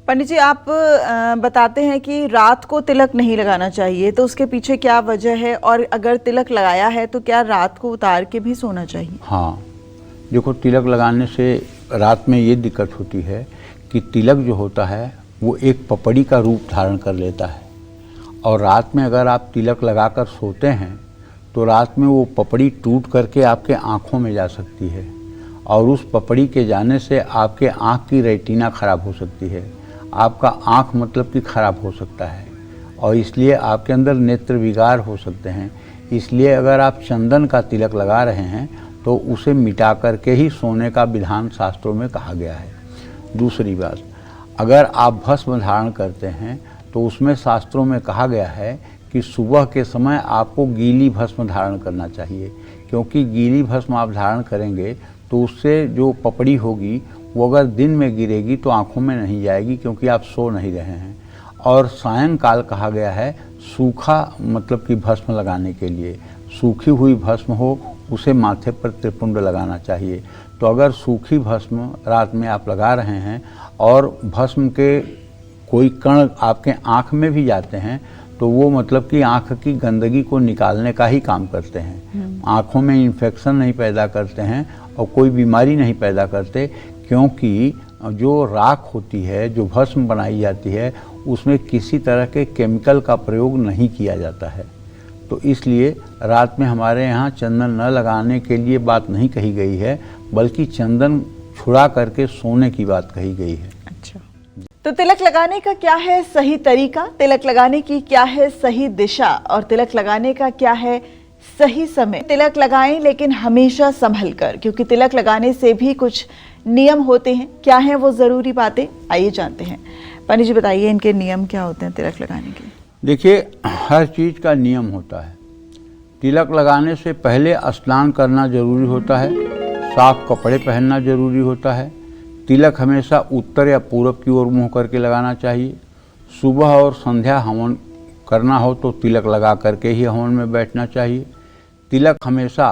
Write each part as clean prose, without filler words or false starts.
पंडित जी, आप बताते हैं कि रात को तिलक नहीं लगाना चाहिए, तो उसके पीछे क्या वजह है? और अगर तिलक लगाया है तो क्या रात को उतार के भी सोना चाहिए? हाँ, देखो, तिलक लगाने से रात में ये दिक्कत होती है कि तिलक जो होता है वो एक पपड़ी का रूप धारण कर लेता है, और रात में अगर आप तिलक लगाकर सोते हैं तो रात में वो पपड़ी टूट करके आपके आँखों में जा सकती है, और उस पपड़ी के जाने से आपके आँख की रेटिना खराब हो सकती है, आपका आँख मतलब कि खराब हो सकता है, और इसलिए आपके अंदर नेत्र विकार हो सकते हैं। इसलिए अगर आप चंदन का तिलक लगा रहे हैं तो उसे मिटा करके ही सोने का विधान शास्त्रों में कहा गया है। दूसरी बात, अगर आप भस्म धारण करते हैं तो उसमें शास्त्रों में कहा गया है कि सुबह के समय आपको गीली भस्म धारण करना चाहिए, क्योंकि गीली भस्म आप धारण करेंगे तो उससे जो पपड़ी होगी वो अगर दिन में गिरेगी तो आँखों में नहीं जाएगी, क्योंकि आप सो नहीं रहे हैं। और सायंकाल कहा गया है सूखा मतलब कि भस्म लगाने के लिए, सूखी हुई भस्म हो उसे माथे पर त्रिपुंड लगाना चाहिए। तो अगर सूखी भस्म रात में आप लगा रहे हैं और भस्म के कोई कण आपके आँख में भी जाते हैं तो वो मतलब कि आँख की गंदगी को निकालने का ही काम करते हैं, आँखों में इन्फेक्शन नहीं पैदा करते हैं और कोई बीमारी नहीं पैदा करते, क्योंकि जो राख होती है, जो भस्म बनाई जाती है, उसमें किसी तरह के केमिकल का प्रयोग नहीं किया जाता है। तो इसलिए रात में हमारे यहाँ चंदन न लगाने के लिए बात नहीं कही गई है, बल्कि चंदन छुड़ा करके सोने की बात कही गई है। अच्छा, तो तिलक लगाने का क्या है सही तरीका, तिलक लगाने की क्या है सही दिशा, और तिलक लगाने का क्या है सही समय? तिलक लगाएं लेकिन हमेशा संभल कर, क्योंकि तिलक लगाने से भी कुछ नियम होते हैं। क्या हैं वो ज़रूरी बातें, आइए जानते हैं। पंडित जी बताइए, इनके नियम क्या होते हैं तिलक लगाने के? देखिए, हर चीज़ का नियम होता है। तिलक लगाने से पहले स्नान करना जरूरी होता है, साफ कपड़े पहनना जरूरी होता है। तिलक हमेशा उत्तर या पूरब की ओर मुँह करके लगाना चाहिए। सुबह और संध्या हवन करना हो तो तिलक लगा करके ही हवन में बैठना चाहिए। तिलक हमेशा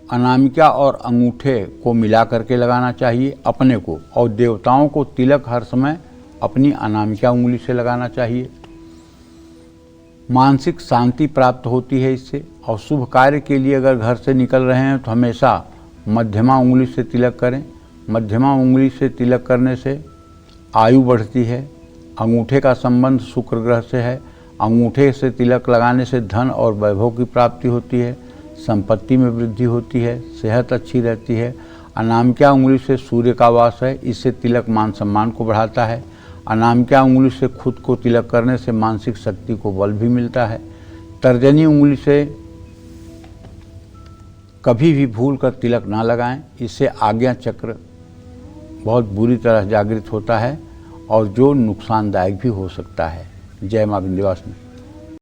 अनामिका और अंगूठे को मिला करके लगाना चाहिए अपने को, और देवताओं को तिलक हर समय अपनी अनामिका उंगली से लगाना चाहिए। मानसिक शांति प्राप्त होती है इससे, और शुभ कार्य के लिए अगर घर से निकल रहे हैं तो हमेशा मध्यमा उंगली से तिलक करें। मध्यमा उंगली से तिलक करने से आयु बढ़ती है। अंगूठे का संबंध शुक्र ग्रह से है। अंगूठे से तिलक लगाने से धन और वैभव की प्राप्ति होती है, संपत्ति में वृद्धि होती है, सेहत अच्छी रहती है। अनामिका उंगली से सूर्य का वास है, इससे तिलक मान सम्मान को बढ़ाता है। अनामिका उंगली से खुद को तिलक करने से मानसिक शक्ति को बल भी मिलता है। तर्जनी उंगली से कभी भी भूल कर तिलक ना लगाएं, इससे आज्ञा चक्र बहुत बुरी तरह जागृत होता है और जो नुकसानदायक भी हो सकता है। जय मां विंध्यवासिनी।